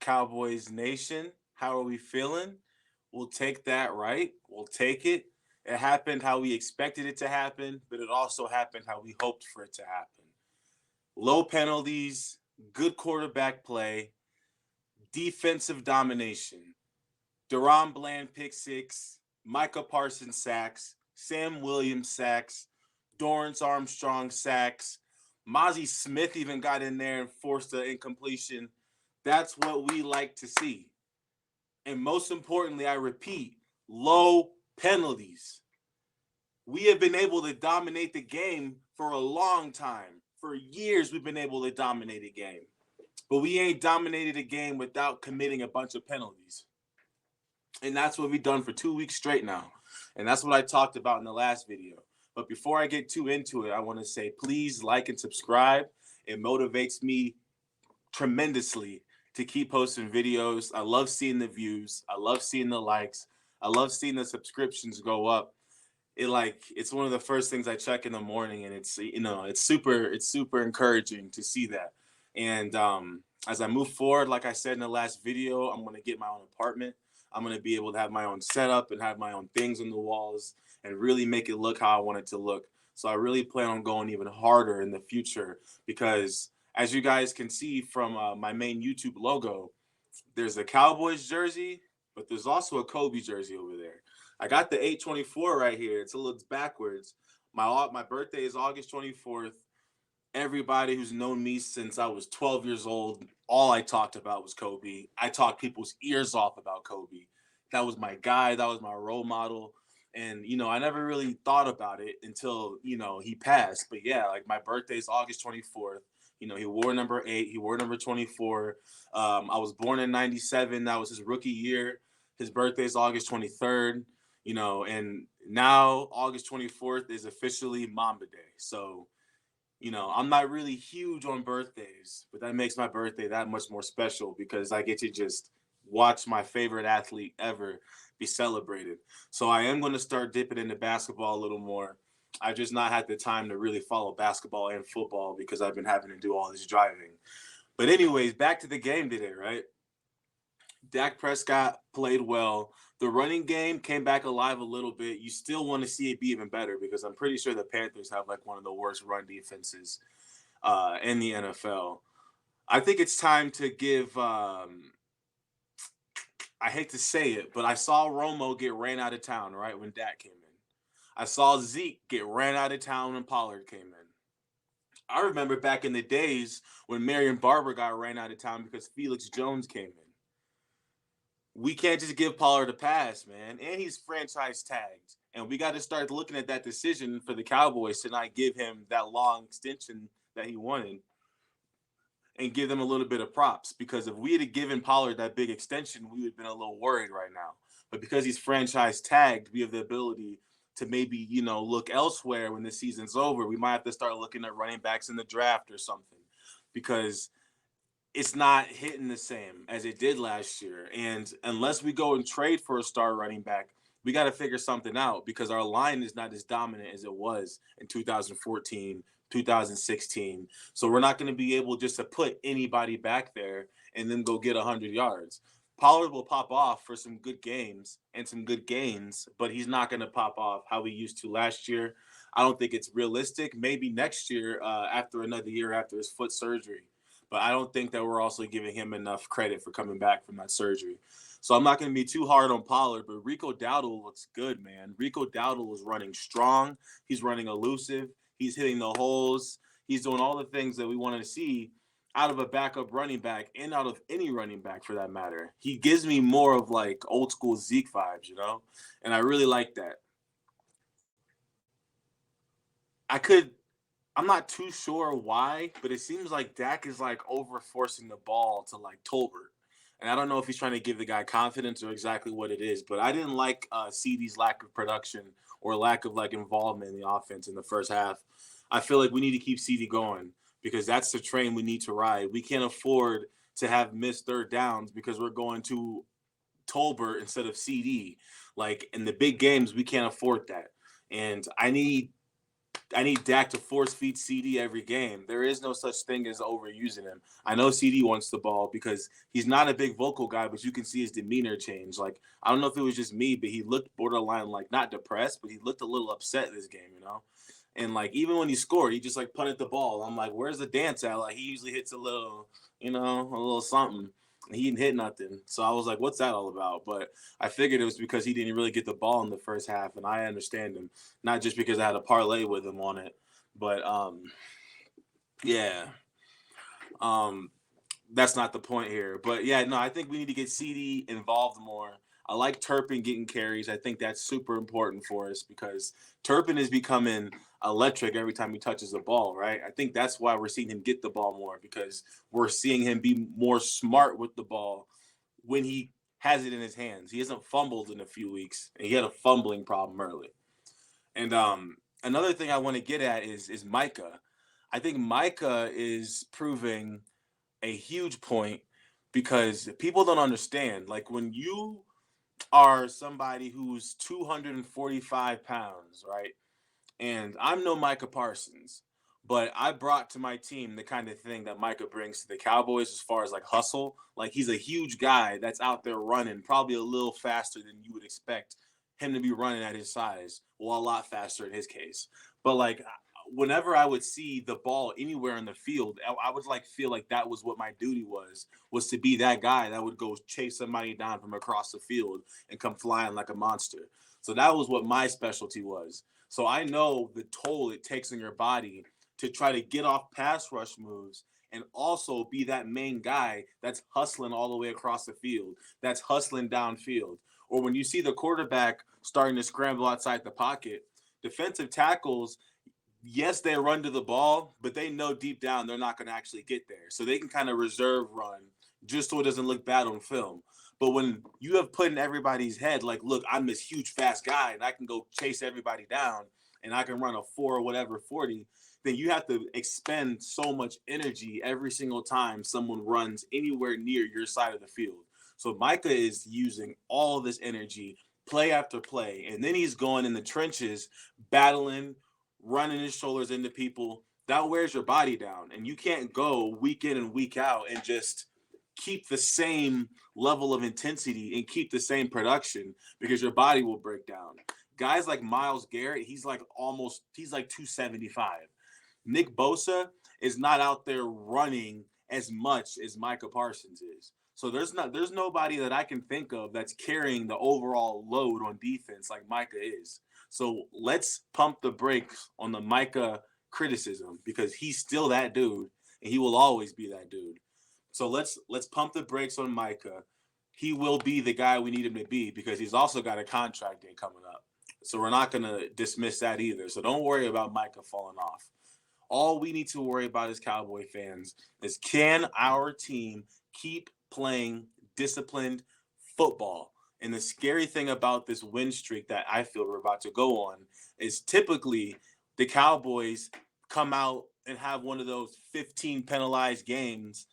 Cowboys Nation? How are we feeling? We'll take that, right? We'll take it. It happened how we expected it to happen, but it also happened how we hoped for it to happen. Low penalties, good quarterback play, defensive domination. Deron Bland pick six, Micah Parsons sacks, Sam Williams sacks, Dorrance Armstrong sacks. Mozzie Smith even got in there and forced an incompletion. That's what we like to see. And most importantly, I repeat, low penalties. We have been able to dominate the game for a long time. For years, we've been able to dominate a game. But we ain't dominated a game without committing a bunch of penalties. And that's what we've done for 2 weeks straight now. And that's what I talked about in the last video. But before I get too into it, I want to say please like and subscribe. It motivates me tremendously to keep posting videos. I love seeing the views. I love seeing the likes. I love seeing the subscriptions go up. It's one of the first things I check in the morning, and it's super encouraging to see that. And as I move forward, like I said in the last video, I'm going to get my own apartment. I'm going to be able to have my own setup and have my own things on the walls and really make it look how I want it to look. So I really plan on going even harder in the future because as you guys can see from my main YouTube logo, there's a Cowboys jersey, but there's also a Kobe jersey over there. I got the 824 right here. It's a little backwards. My birthday is August 24th. Everybody who's known me since I was 12 years old, all I talked about was Kobe. I talked people's ears off about Kobe. That was my guy. That was my role model. And, I never really thought about it until, he passed. But yeah, like my birthday is August 24th. He wore number 8. He wore number 24. I was born in 97. That was his rookie year. His birthday is August 23rd, and now August 24th is officially Mamba Day. So, I'm not really huge on birthdays, but that makes my birthday that much more special because I get to just watch my favorite athlete ever be celebrated. So I am going to start dipping into basketball a little more. I've just not had the time to really follow basketball and football because I've been having to do all this driving. But anyways, back to the game today, right? Dak Prescott played well. The running game came back alive a little bit. You still want to see it be even better because I'm pretty sure the Panthers have like one of the worst run defenses in the NFL. I think it's time to give. I hate to say it, but I saw Romo get ran out of town right when Dak came in. I saw Zeke get ran out of town when Pollard came in. I remember back in the days when Marion Barber got ran out of town because Felix Jones came in. We can't just give Pollard a pass, man. And he's franchise tagged. And we got to start looking at that decision for the Cowboys to not give him that long extension that he wanted and give them a little bit of props. Because if we had given Pollard that big extension, we would have been a little worried right now. But because he's franchise tagged, we have the ability to maybe, look elsewhere when the season's over. We might have to start looking at running backs in the draft or something because it's not hitting the same as it did last year. And unless we go and trade for a star running back, we got to figure something out because our line is not as dominant as it was in 2014, 2016. So we're not going to be able just to put anybody back there and then go get 100 yards. Pollard will pop off for some good games and some good gains, but he's not going to pop off how he used to last year. I don't think it's realistic. Maybe next year after another year after his foot surgery. But I don't think that we're also giving him enough credit for coming back from that surgery. So I'm not going to be too hard on Pollard, but Rico Dowdle looks good, man. Rico Dowdle is running strong. He's running elusive. He's hitting the holes. He's doing all the things that we want to see out of a backup running back and out of any running back for that matter. He gives me more of like old school Zeke vibes, and I really like that. I'm not too sure why, but it seems like Dak is like over forcing the ball to like Tolbert. And I don't know if he's trying to give the guy confidence or exactly what it is, but I didn't like CD's lack of production or lack of like involvement in the offense in the first half. I feel like we need to keep CD going because that's the train we need to ride. We can't afford to have missed third downs because we're going to Tolbert instead of CD. Like in the big games, we can't afford that. And I need I need Dak to force feed CD every game. There is no such thing as overusing him. I know CD wants the ball because he's not a big vocal guy, but you can see his demeanor change. Like, I don't know if it was just me, but he looked borderline, like, not depressed, but he looked a little upset this game, you know? And like, even when he scored, he just like punted the ball. I'm like, where's the dance at? Like, he usually hits a little, you know, a little something. He didn't hit nothing. So I was like, what's that all about? But I figured it was because he didn't really get the ball in the first half, and I understand him. Not just because I had a parlay with him on it, but yeah. Um, that's not the point here. But yeah, no, I think we need to get CD involved more. I like Turpin getting carries. I think that's super important for us because Turpin is becoming electric every time he touches the ball, right? I think that's why we're seeing him get the ball more because we're seeing him be more smart with the ball when he has it in his hands. He hasn't fumbled in a few weeks, and he had a fumbling problem early. And another thing I want to get at is Micah. I think Micah is proving a huge point because people don't understand. Like when you are somebody who's 245 pounds, right? And I'm no Micah Parsons, but I brought to my team the kind of thing that Micah brings to the Cowboys as far as like hustle. Like he's a huge guy that's out there running, probably a little faster than you would expect him to be running at his size. Well, a lot faster in his case. But like whenever I would see the ball anywhere in the field, I would like feel like that was what my duty was to be that guy that would go chase somebody down from across the field and come flying like a monster. So that was what my specialty was. So I know the toll it takes on your body to try to get off pass rush moves and also be that main guy that's hustling all the way across the field, that's hustling downfield. Or when you see the quarterback starting to scramble outside the pocket, defensive tackles, yes, they run to the ball, but they know deep down they're not going to actually get there. So they can kind of reserve run just so it doesn't look bad on film. But when you have put in everybody's head, like, look, I'm this huge, fast guy, and I can go chase everybody down, and I can run a 4 or whatever 40, then you have to expend so much energy every single time someone runs anywhere near your side of the field. So Micah is using all this energy play after play, and then he's going in the trenches, battling, running his shoulders into people. That wears your body down, and you can't go week in and week out and just keep the same level of intensity and keep the same production because your body will break down. Guys like Myles Garrett, he's like 275. Nick Bosa is not out there running as much as Micah Parsons is. So there's nobody that I can think of that's carrying the overall load on defense like Micah is. So let's pump the brakes on the Micah criticism because he's still that dude and he will always be that dude. So let's pump the brakes on Micah. He will be the guy we need him to be because he's also got a contract day coming up. So we're not going to dismiss that either. So don't worry about Micah falling off. All we need to worry about as Cowboy fans is can our team keep playing disciplined football? And the scary thing about this win streak that I feel we're about to go on is typically the Cowboys come out and have one of those 15 penalized games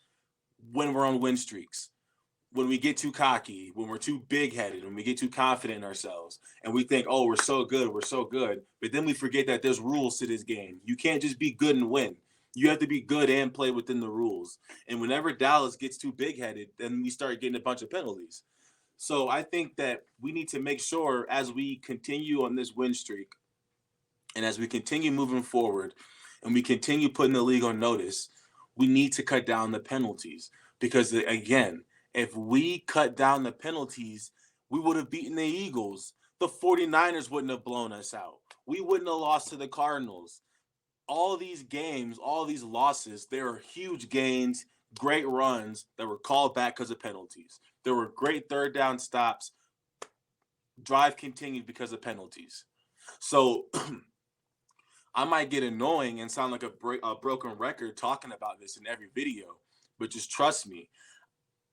when we're on win streaks. When we get too cocky, when we're too big-headed, when we get too confident in ourselves, and we think, oh, we're so good. But then we forget that there's rules to this game. You can't just be good and win. You have to be good and play within the rules. And whenever Dallas gets too big-headed, then we start getting a bunch of penalties. So I think that we need to make sure as we continue on this win streak and as we continue moving forward and we continue putting the league on notice, we need to cut down the penalties. Because, again, if we cut down the penalties, we would have beaten the Eagles. The 49ers wouldn't have blown us out. We wouldn't have lost to the Cardinals. All these games, all these losses, there are huge gains, great runs that were called back because of penalties. There were great third down stops. Drive continued because of penalties. So I might get annoying and sound like a broken record talking about this in every video, but just trust me.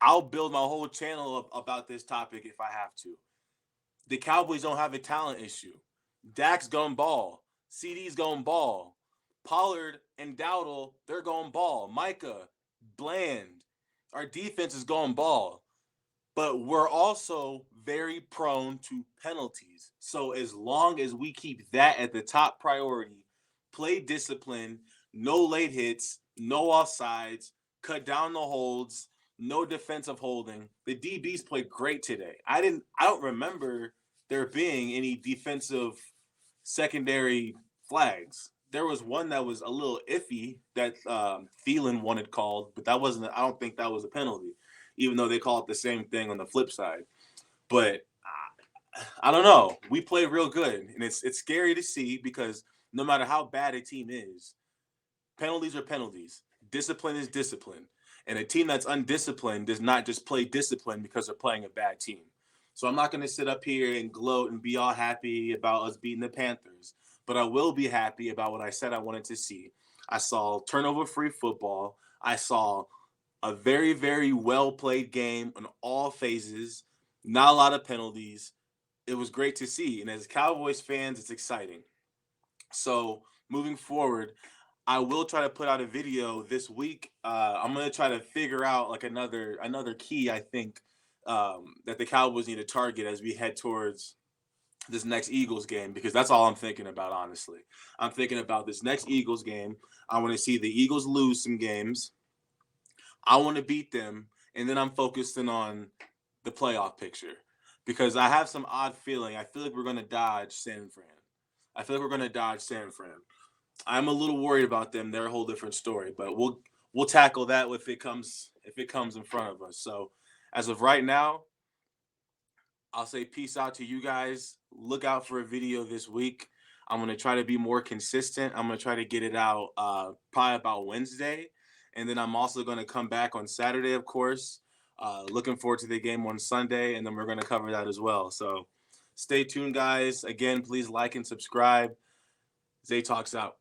I'll build my whole channel about this topic if I have to. The Cowboys don't have a talent issue. Dak's going ball. CD's going ball. Pollard and Dowdle, they're going ball. Micah, Bland. Our defense is going ball. But we're also very prone to penalties. So as long as we keep that at the top priority, play discipline, no late hits, no offsides, cut down the holds, no defensive holding. The DBs played great today. I don't remember there being any defensive secondary flags. There was one that was a little iffy that Thielen wanted called, but that wasn't. I don't think that was a penalty, even though they call it the same thing on the flip side. But I don't know. We played real good, and it's scary to see because no matter how bad a team is, penalties are penalties. Discipline is discipline. And a team that's undisciplined does not just play discipline because they're playing a bad team. So I'm not going to sit up here and gloat and be all happy about us beating the Panthers, but I will be happy about what I said I wanted to see. I saw turnover-free football. I saw a very, very well-played game in all phases, not a lot of penalties. It was great to see. And as Cowboys fans, it's exciting. So moving forward, I will try to put out a video this week. I'm gonna try to figure out like another key I think that the Cowboys need to target as we head towards this next Eagles game because that's all I'm thinking about. Honestly, I'm thinking about this next Eagles game. I want to see the Eagles lose some games. I want to beat them, and then I'm focusing on the playoff picture because I have some odd feeling. I feel like we're gonna dodge San Fran. I feel like we're gonna dodge San Fran. I'm a little worried about them. They're a whole different story, but we'll tackle that if it comes in front of us. So as of right now, I'll say peace out to you guys. Look out for a video this week. I'm gonna try to be more consistent. I'm gonna try to get it out probably about Wednesday, and then I'm also gonna come back on Saturday, of course. Looking forward to the game on Sunday, and then we're gonna cover that as well. So stay tuned, guys. Again, please like and subscribe. Zay Talks out.